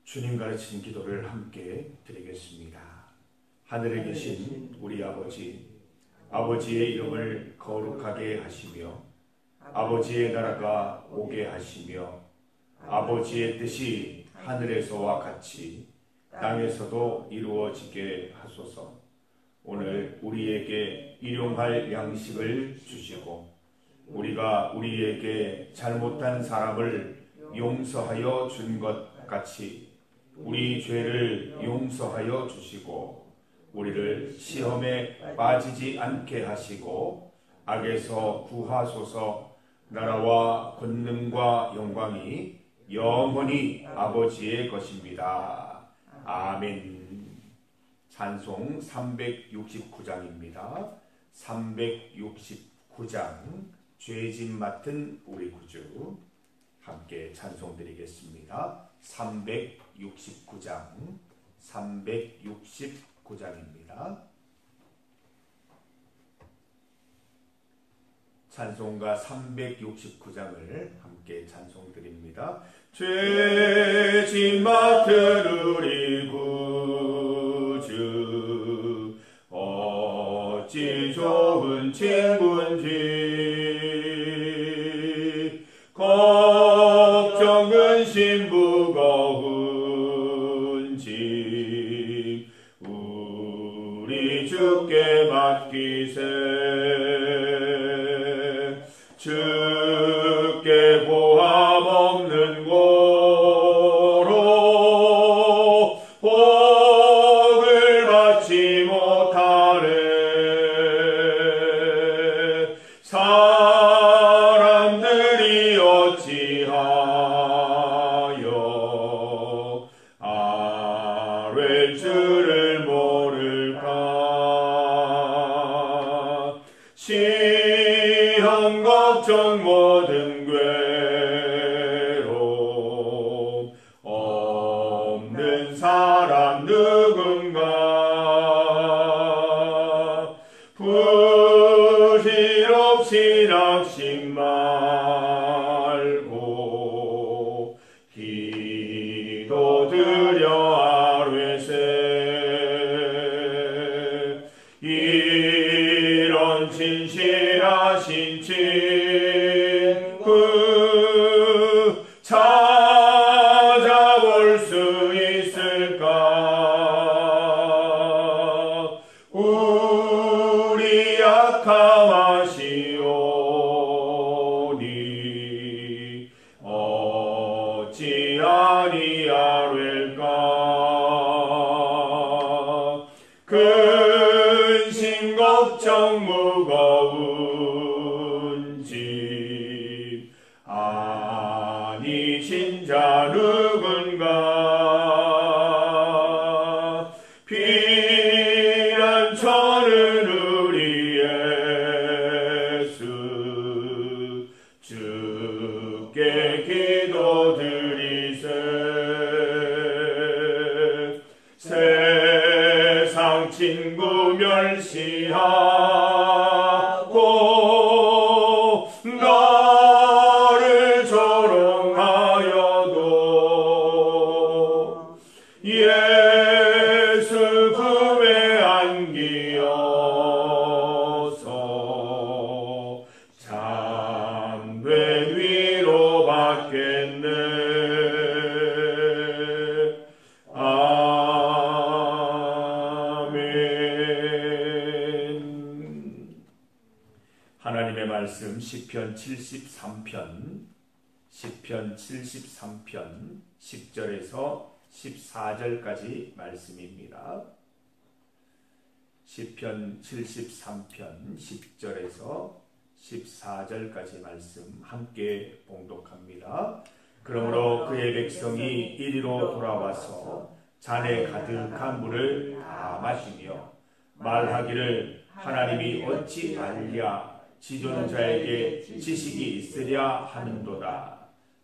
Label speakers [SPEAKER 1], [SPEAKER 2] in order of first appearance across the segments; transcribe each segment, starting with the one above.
[SPEAKER 1] 주님 가르치신 기도를 함께 드리겠습니다. 하늘에 계신 우리 아버지, 아버지의 이름을 거룩하게 하시며 아버지의 나라가 오게 하시며 아버지의 뜻이 하늘에서와 같이 땅에서도 이루어지게 하소서. 오늘 우리에게 일용할 양식을 주시고 우리가 우리에게 잘못한 사람을 용서하여 준 것 같이 우리 죄를 용서하여 주시고 우리를 시험에 빠지지 않게 하시고 악에서 구하소서. 나라와 권능과 영광이 영원히 아버지의 것입니다. 아멘. 찬송 369장입니다. 369장 죄짐 맡은 우리 구주 함께 찬송드리겠습니다. 369장 369장입니다. 찬송가 369장을 함께 찬송드립니다. 죄짐 맡은 우리 구주 어찌 좋은 친구인지 걱정 근심 무거운 짐 우리 주께 맡기세. 주께 보함 없는 고로 복을 받지 못하네. 사람들이 어찌하여 아뢰 줄을 모를까. 시험 걱정 모든 괴로움 없는 사람 누군가. 부실 없이 낙심 말고 기도드려 아뢰세. 이런 진실하신 친구 찾아볼 수 있을까. 우리 약함하시오니 어찌 아니하릴까. 근심 걱정 무거운 짐 아니신 자 누군가. 피난처는 우리 예수 주께 기도드리세. 세상 친구 멸시하고 너를 조롱하여도 예수 품에 안기어서 참된 위로 받겠네. 하나님의 말씀 시편 73편 10절에서 14절까지 말씀입니다. 시편 73편 10절에서 14절까지 말씀 함께 봉독합니다. 그러므로 그의 백성이 이리로 돌아와서 잔에 가득한 물을 다 마시며 말하기를 하나님이 어찌 알랴. 지존자에게 지식이 있으랴 하는도다.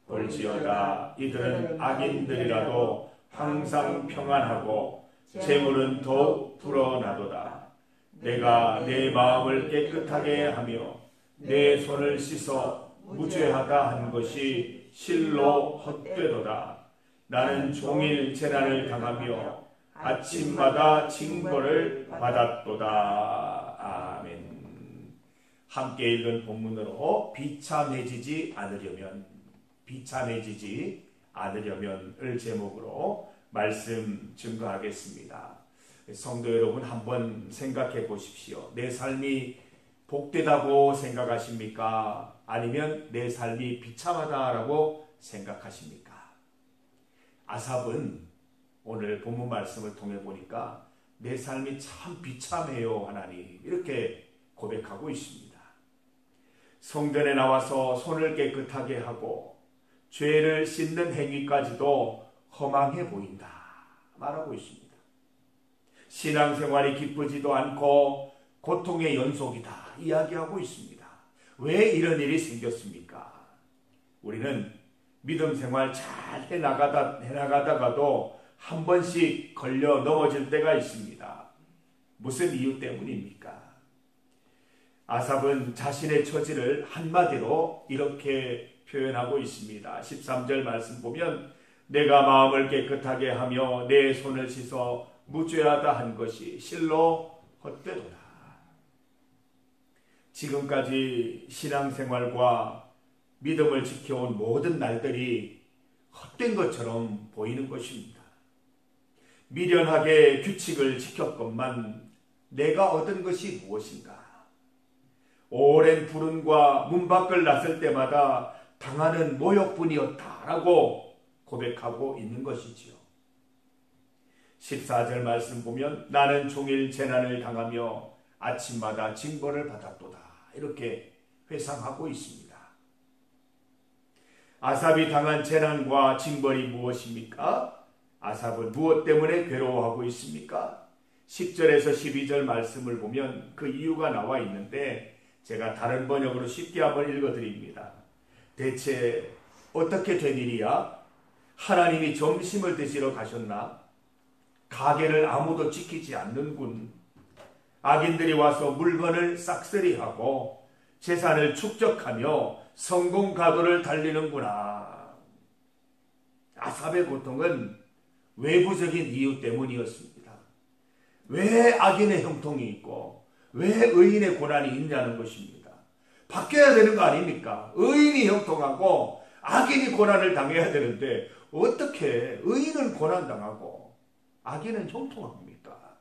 [SPEAKER 1] 볼지어다 이들은 악인들이라도 항상 평안하고 재물은 더욱 불어나도다. 내가 내 마음을 깨끗하게 하며 내 손을 씻어 무죄하다 한 것이 실로 헛되도다. 나는 종일 재난을 당하며 아침마다 징벌을 받았도다. 아멘. 함께 읽은 본문으로 비참해지지 않으려면을 제목으로 말씀 증거하겠습니다. 성도 여러분, 한번 생각해 보십시오. 내 삶이 복되다고 생각하십니까? 아니면 내 삶이 비참하다라고 생각하십니까? 아삽은 오늘 본문 말씀을 통해 보니까 내 삶이 참 비참해요, 하나님, 이렇게 고백하고 있습니다. 성전에 나와서 손을 깨끗하게 하고 죄를 씻는 행위까지도 허망해 보인다 말하고 있습니다. 신앙생활이 기쁘지도 않고 고통의 연속이다 이야기하고 있습니다. 왜 이런 일이 생겼습니까? 우리는 믿음 생활 잘 해나가다가도 한 번씩 걸려 넘어질 때가 있습니다. 무슨 이유 때문입니까? 아삽은 자신의 처지를 한마디로 이렇게 표현하고 있습니다. 13절 말씀 보면 내가 마음을 깨끗하게 하며 내 손을 씻어 무죄하다 한 것이 실로 헛되도다. 지금까지 신앙생활과 믿음을 지켜온 모든 날들이 헛된 것처럼 보이는 것입니다. 미련하게 규칙을 지켰건만 내가 얻은 것이 무엇인가? 오랜 불운과 문 밖을 나설 때마다 당하는 모욕뿐이었다라고 고백하고 있는 것이지요. 14절 말씀 보면 나는 종일 재난을 당하며 아침마다 징벌을 받았도다 이렇게 회상하고 있습니다. 아삽이 당한 재난과 징벌이 무엇입니까? 아삽은 무엇 때문에 괴로워하고 있습니까? 10절에서 12절 말씀을 보면 그 이유가 나와 있는데 제가 다른 번역으로 쉽게 한번 읽어드립니다. 대체 어떻게 된 일이야? 하나님이 점심을 드시러 가셨나? 가게를 아무도 지키지 않는군. 악인들이 와서 물건을 싹쓸이하고 재산을 축적하며 성공가도를 달리는구나. 아삽의 고통은 외부적인 이유 때문이었습니다. 왜 악인의 형통이 있고 왜 의인의 고난이 있냐는 것입니다. 바뀌어야 되는 거 아닙니까? 의인이 형통하고 악인이 고난을 당해야 되는데 어떻게 의인은 고난당하고 악인은 형통합니까?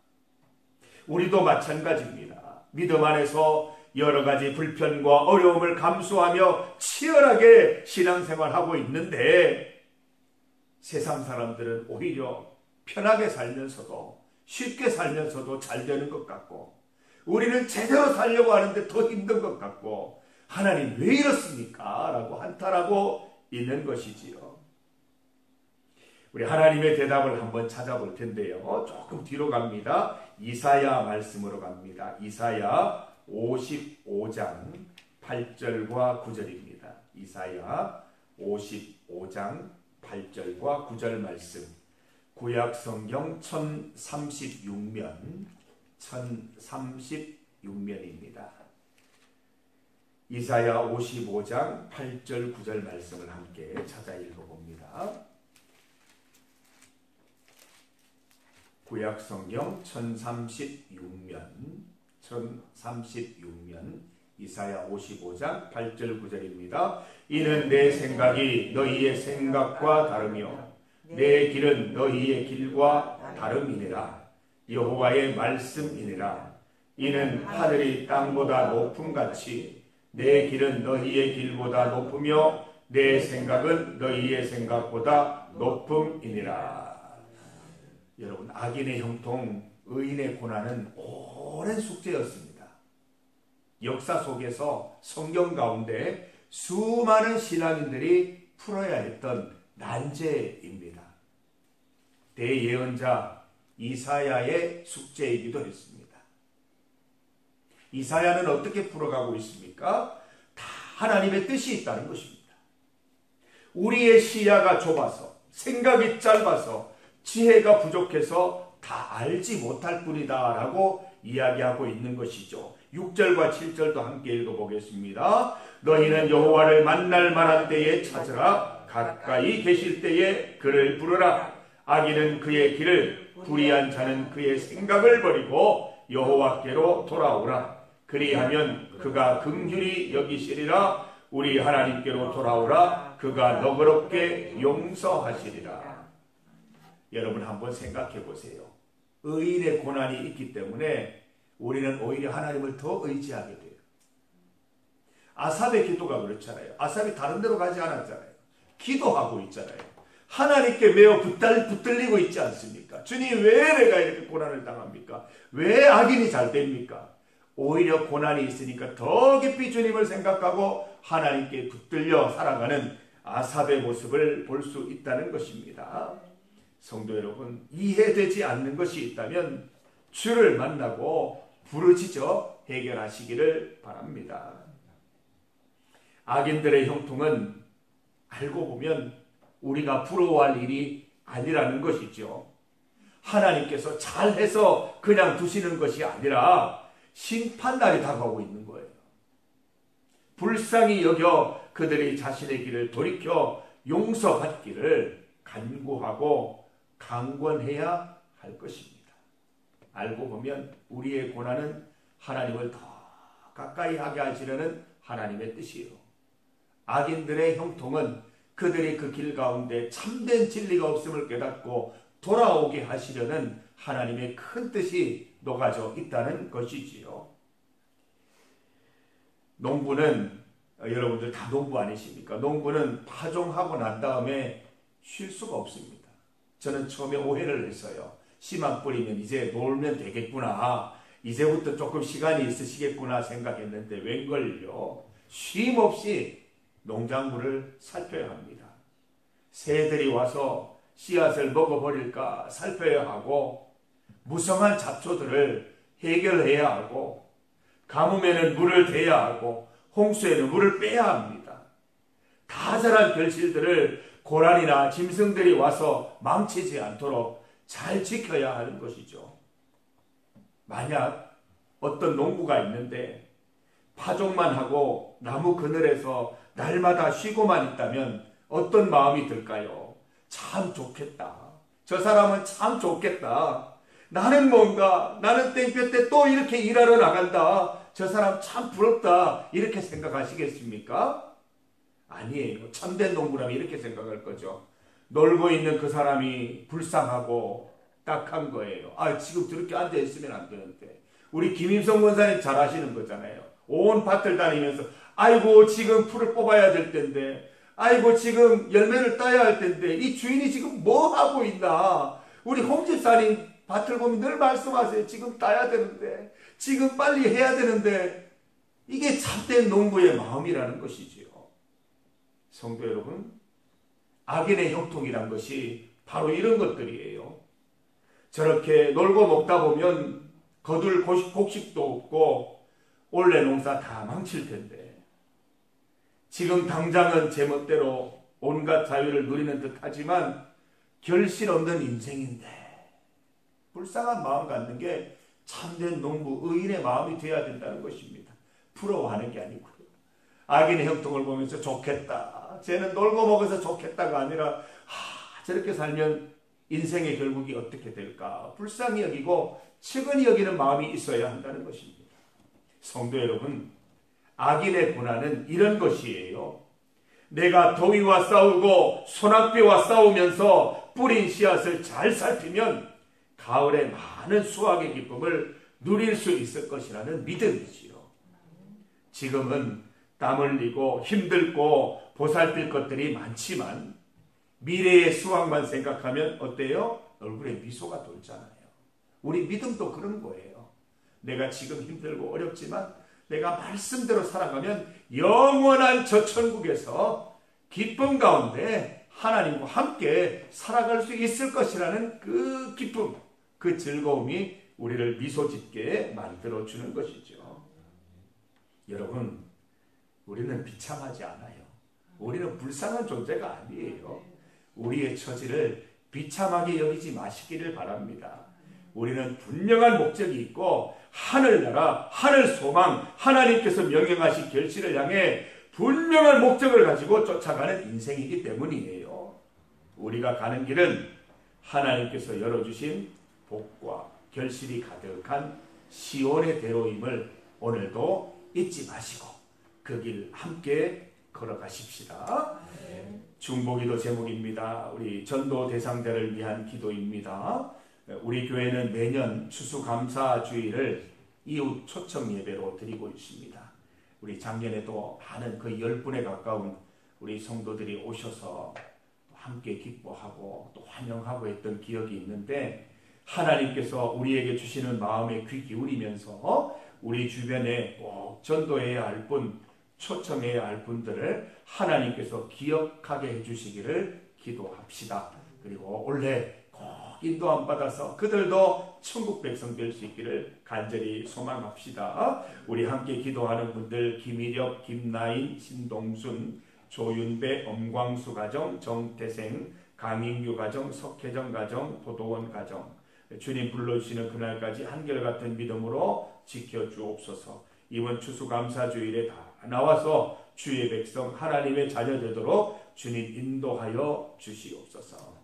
[SPEAKER 1] 우리도 마찬가지입니다. 믿음 안에서 여러 가지 불편과 어려움을 감수하며 치열하게 신앙생활하고 있는데 세상 사람들은 오히려 편하게 살면서도 쉽게 살면서도 잘 되는 것 같고 우리는 제대로 살려고 하는데 더 힘든 것 같고 하나님 왜 이렇습니까? 라고 한탄하고 있는 것이지요. 우리 하나님의 대답을 한번 찾아볼 텐데요. 조금 뒤로 갑니다. 이사야 말씀으로 갑니다. 이사야 55장 8절과 9절입니다. 이사야 55장 8절과 9절 말씀. 구약 성경 1036면입니다. 이사야 55장 8절 9절 말씀을 함께 찾아 읽어봅니다. 구약 성경 1036면 이사야 55장 8절 9절입니다. 이는 내 생각이 너희의 생각과 다르며 내 길은 너희의 길과 다름이니라. 여호와의 말씀이니라. 이는 하늘이 땅보다 높음같이 내 길은 너희의 길보다 높으며 내 생각은 너희의 생각보다 높음이니라. 여러분, 악인의 형통, 의인의 고난은 오랜 숙제였습니다. 역사 속에서 성경 가운데 수많은 신앙인들이 풀어야 했던 난제입니다. 대예언자 이사야의 숙제이기도 했습니다. 이사야는 어떻게 풀어가고 있습니까? 다 하나님의 뜻이 있다는 것입니다. 우리의 시야가 좁아서 생각이 짧아서 지혜가 부족해서 다 알지 못할 뿐이다 라고 이야기하고 있는 것이죠. 6절과 7절도 함께 읽어보겠습니다. 너희는 여호와를 만날 만한 때에 찾으라. 가까이 계실 때에 그를 부르라. 악인은 그의 길을, 불의한 자는 그의 생각을 버리고 여호와께로 돌아오라. 그리하면 그가 긍휼히 여기시리라. 우리 하나님께로 돌아오라. 그가 너그럽게 용서하시리라. 여러분 한번 생각해 보세요. 의인의 고난이 있기 때문에 우리는 오히려 하나님을 더 의지하게 돼요. 아삽의 기도가 그렇잖아요. 아삽이 다른 데로 가지 않았잖아요. 기도하고 있잖아요. 하나님께 매우 붙들리고 있지 않습니까? 주님, 왜 내가 이렇게 고난을 당합니까? 왜 악인이 잘 됩니까? 오히려 고난이 있으니까 더 깊이 주님을 생각하고 하나님께 붙들려 살아가는 아삽의 모습을 볼 수 있다는 것입니다. 성도 여러분, 이해되지 않는 것이 있다면 주를 만나고 부르짖어 해결하시기를 바랍니다. 악인들의 형통은 알고 보면 우리가 부러워할 일이 아니라는 것이죠. 하나님께서 잘해서 그냥 두시는 것이 아니라 심판날이 다가오고 있는 거예요. 불쌍히 여겨 그들이 자신의 길을 돌이켜 용서받기를 간구하고 강권해야 할 것입니다. 알고 보면 우리의 고난은 하나님을 더 가까이 하게 하시려는 하나님의 뜻이에요. 악인들의 형통은 그들이 그 길 가운데 참된 진리가 없음을 깨닫고 돌아오게 하시려는 하나님의 큰 뜻이 녹아져 있다는 것이지요. 농부는, 여러분들 다 농부 아니십니까? 농부는 파종하고 난 다음에 쉴 수가 없습니다. 저는 처음에 오해를 했어요. 씨만 뿌리면 이제 놀면 되겠구나, 이제부터 조금 시간이 있으시겠구나 생각했는데 웬걸요. 쉼 없이 농작물을 살펴야 합니다. 새들이 와서 씨앗을 먹어버릴까 살펴야 하고, 무성한 잡초들을 해결해야 하고, 가뭄에는 물을 대야 하고, 홍수에는 물을 빼야 합니다. 다 자란 결실들을 고란이나 짐승들이 와서 망치지 않도록 잘 지켜야 하는 것이죠. 만약 어떤 농부가 있는데 파종만 하고 나무 그늘에서 날마다 쉬고만 있다면 어떤 마음이 들까요? 참 좋겠다. 저 사람은 참 좋겠다. 나는 땡볕 때 또 이렇게 일하러 나간다. 저 사람 참 부럽다. 이렇게 생각하시겠습니까? 아니에요. 참된 농부라면 이렇게 생각할 거죠. 놀고 있는 그 사람이 불쌍하고 딱한 거예요. 지금 저렇게 앉아있으면 안 되는데. 우리 김임성 권사님 잘 아시는 거잖아요. 온 밭을 다니면서 아이고 지금 풀을 뽑아야 될 텐데, 아이고 지금 열매를 따야 할 텐데, 이 주인이 지금 뭐 하고 있나. 우리 홍집사님 밭을 보면 늘 말씀하세요. 지금 따야 되는데, 지금 빨리 해야 되는데. 이게 참된 농부의 마음이라는 것이지요. 성도 여러분, 악인의 형통이란 것이 바로 이런 것들이에요. 저렇게 놀고 먹다 보면 거둘 곡식도 없고 올해 농사 다 망칠 텐데, 지금 당장은 제멋대로 온갖 자유를 누리는 듯 하지만 결실 없는 인생인데, 불쌍한 마음 갖는 게 참된 농부, 의인의 마음이 되어야 된다는 것입니다. 부러워하는 게 아니고요. 악인의 형통을 보면서 좋겠다, 쟤는 놀고 먹어서 좋겠다가 아니라 저렇게 살면 인생의 결국이 어떻게 될까 불쌍히 여기고 측은히 여기는 마음이 있어야 한다는 것입니다. 성도 여러분, 악인의 고난은 이런 것이에요. 내가 더위와 싸우고 소낙비와 싸우면서 뿌린 씨앗을 잘 살피면 가을에 많은 수확의 기쁨을 누릴 수 있을 것이라는 믿음이지요. 지금은 땀 흘리고 힘들고 보살필 것들이 많지만 미래의 수확만 생각하면 어때요? 얼굴에 미소가 돌잖아요. 우리 믿음도 그런 거예요. 내가 지금 힘들고 어렵지만 내가 말씀대로 살아가면 영원한 저 천국에서 기쁨 가운데 하나님과 함께 살아갈 수 있을 것이라는 그 기쁨, 그 즐거움이 우리를 미소 짓게 만들어주는 것이죠. 여러분, 우리는 비참하지 않아요. 우리는 불쌍한 존재가 아니에요. 우리의 처지를 비참하게 여기지 마시기를 바랍니다. 우리는 분명한 목적이 있고 하늘나라, 하늘 소망, 하나님께서 명령하신 결실을 향해 분명한 목적을 가지고 쫓아가는 인생이기 때문이에요. 우리가 가는 길은 하나님께서 열어주신 복과 결실이 가득한 시온의 대로임을 오늘도 잊지 마시고 그 길 함께 걸어가십시다. 중보기도 제목입니다. 우리 전도 대상자를 위한 기도입니다. 우리 교회는 매년 추수감사주일을 이웃 초청 예배로 드리고 있습니다. 우리 작년에도 많은 거의 10분에 가까운 우리 성도들이 오셔서 함께 기뻐하고 또 환영하고 했던 기억이 있는데, 하나님께서 우리에게 주시는 마음에 귀 기울이면서 우리 주변에 꼭 전도해야 할 분, 초청해야 할 분들을 하나님께서 기억하게 해주시기를 기도합시다. 그리고 올해 꼭 인도함 받아서 그들도 천국 백성 될 수 있기를 간절히 소망합시다. 우리 함께 기도하는 분들, 김희력, 김나인, 신동순, 조윤배, 엄광수 가정, 정태생, 강인규 가정, 석혜정 가정, 도도원 가정, 주님 불러주시는 그날까지 한결같은 믿음으로 지켜주옵소서. 이번 추수감사주일에 다 나와서 주의 백성 하나님의 자녀 되도록 주님 인도하여 주시옵소서.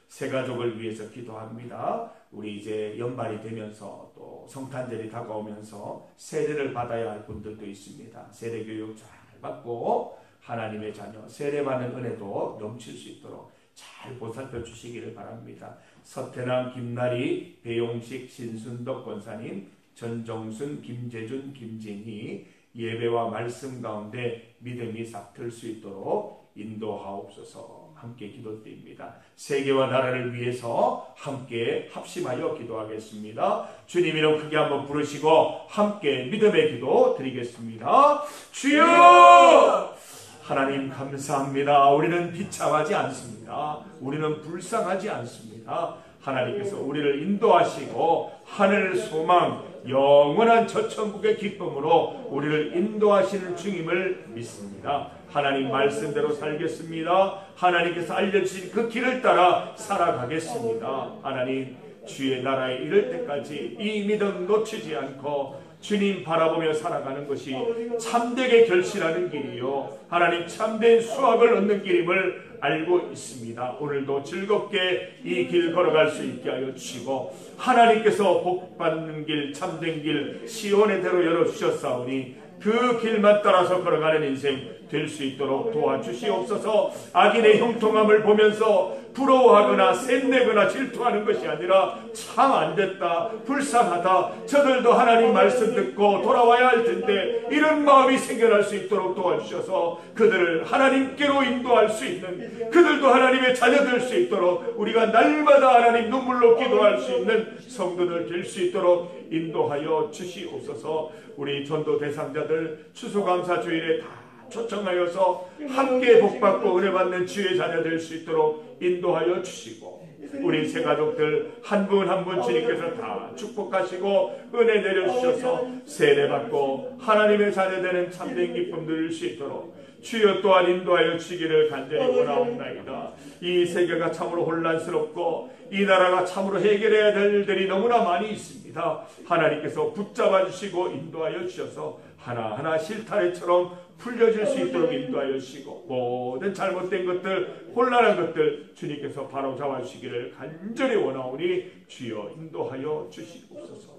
[SPEAKER 1] 새 가족을 위해서 기도합니다. 우리 이제 연말이 되면서 또 성탄절이 다가오면서 세례를 받아야 할 분들도 있습니다. 세례 교육 잘 받고 하나님의 자녀 세례받는 은혜도 넘칠 수 있도록 잘 보살펴 주시기를 바랍니다. 서태남, 김나리, 배용식, 신순덕 권사님, 전정순, 김재준, 김진희, 예배와 말씀 가운데 믿음이 싹틀 수 있도록 인도하옵소서. 함께 기도드립니다. 세계와 나라를 위해서 함께 합심하여 기도하겠습니다. 주님 이름 크게 한번 부르시고 함께 믿음의 기도 드리겠습니다. 주여! 하나님 감사합니다. 우리는 비참하지 않습니다. 우리는 불쌍하지 않습니다. 하나님께서 우리를 인도하시고 하늘 소망, 영원한 저 천국의 기쁨으로 우리를 인도하시는 주님을 믿습니다. 하나님 말씀대로 살겠습니다. 하나님께서 알려주신 그 길을 따라 살아가겠습니다. 하나님 주의 나라에 이를 때까지 이 믿음 놓치지 않고 주님 바라보며 살아가는 것이 참되게 결실하는 길이요 하나님 참된 수확을 얻는 길임을 알고 있습니다. 오늘도 즐겁게 이 길 걸어갈 수 있게 하여 주시고 하나님께서 복받는 길, 참된 길 시온의 대로 열어주셨사오니 그 길만 따라서 걸어가는 인생 될 수 있도록 도와주시옵소서. 악인의 형통함을 보면서 부러워하거나 샘내거나 질투하는 것이 아니라 참 안됐다, 불쌍하다, 저들도 하나님 말씀 듣고 돌아와야 할 텐데 이런 마음이 생겨날 수 있도록 도와주셔서 그들을 하나님께로 인도할 수 있는, 그들도 하나님의 자녀 될 수 있도록 우리가 날마다 하나님 눈물로 기도할 수 있는 성도들 될 수 있도록 인도하여 주시옵소서. 우리 전도 대상자들 추수감사주일에 다 초청하여서 함께 복받고 은혜받는 주의 자녀 될 수 있도록 인도하여 주시고 우리 새 가족들 한 분 한 분 주님께서 다 축복하시고 은혜 내려주셔서 세례받고 하나님의 자녀 되는 참된 기쁨 누릴 수 있도록 주여 또한 인도하여 주시기를 간절히 원하옵나이다. 이 세계가 참으로 혼란스럽고 이 나라가 참으로 해결해야 될 일들이 너무나 많이 있습니다. 하나님께서 붙잡아 주시고 인도하여 주셔서 하나하나 실타래처럼 풀려질 수 있도록 인도하여 주시고 모든 잘못된 것들, 혼란한 것들 주님께서 바로 잡아주시기를 간절히 원하오니 주여 인도하여 주시옵소서.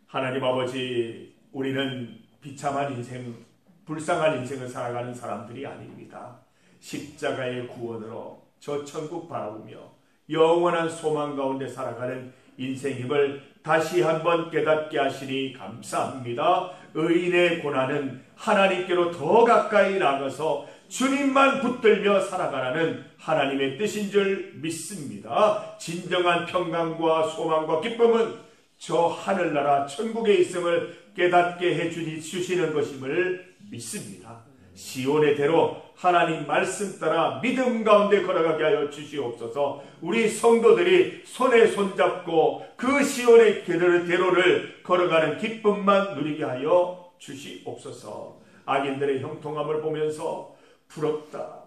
[SPEAKER 1] 하나님 아버지, 우리는 비참한 인생, 불쌍한 인생을 살아가는 사람들이 아닙니다. 십자가의 구원으로 저 천국 바라보며 영원한 소망 가운데 살아가는 인생임을 다시 한번 깨닫게 하시니 감사합니다. 의인의 고난은 하나님께로 더 가까이 나가서 주님만 붙들며 살아가라는 하나님의 뜻인 줄 믿습니다. 진정한 평강과 소망과 기쁨은 저 하늘나라 천국에 있음을 깨닫게 해주시는 것임을 믿습니다. 시온의 대로 하나님 말씀 따라 믿음 가운데 걸어가게 하여 주시옵소서. 우리 성도들이 손에 손잡고 그 시온의 대로를 걸어가는 기쁨만 누리게 하여 주시옵소서. 악인들의 형통함을 보면서 부럽다,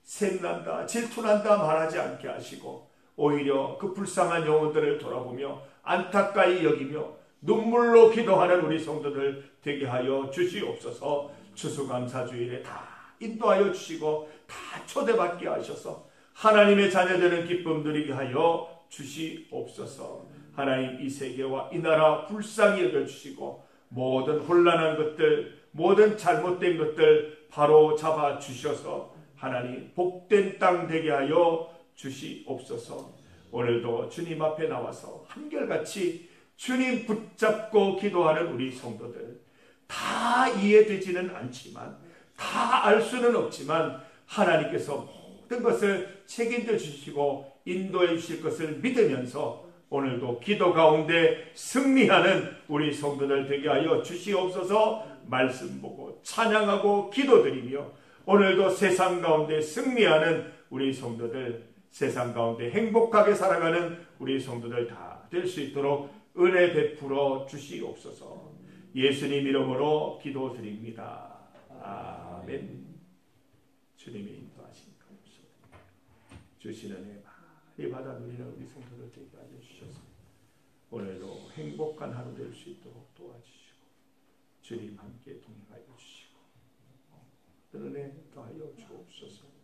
[SPEAKER 1] 샘난다, 질투난다 말하지 않게 하시고 오히려 그 불쌍한 영혼들을 돌아보며 안타까이 여기며 눈물로 기도하는 우리 성도들 되게 하여 주시옵소서. 추수감사주일에 다 인도하여 주시고 다 초대받게 하셔서 하나님의 자녀되는 기쁨 누리게 하여 주시옵소서. 하나님, 이 세계와 이 나라 불쌍히 여겨주시고 모든 혼란한 것들, 모든 잘못된 것들 바로 잡아 주셔서 하나님 복된 땅 되게 하여 주시옵소서. 오늘도 주님 앞에 나와서 한결같이 주님 붙잡고 기도하는 우리 성도들, 다 이해되지는 않지만, 다 알 수는 없지만 하나님께서 모든 것을 책임져 주시고 인도해 주실 것을 믿으면서 오늘도 기도 가운데 승리하는 우리 성도들 되게 하여 주시옵소서. 말씀 보고 찬양하고 기도드리며 오늘도 세상 가운데 승리하는 우리 성도들, 세상 가운데 행복하게 살아가는 우리 성도들 다 될 수 있도록 은혜 베풀어 주시옵소서. 예수님 이름으로 기도드립니다. 아멘. 주님의 인도하신 감사 주시는 은혜 많이 받아 누리는 우리 성도들 되게 하여 주셔서 오늘도 행복한 하루 될 수 있도록 도와주시고 주님 함께 동행하여 주시고 은혜 더하여 주옵소서.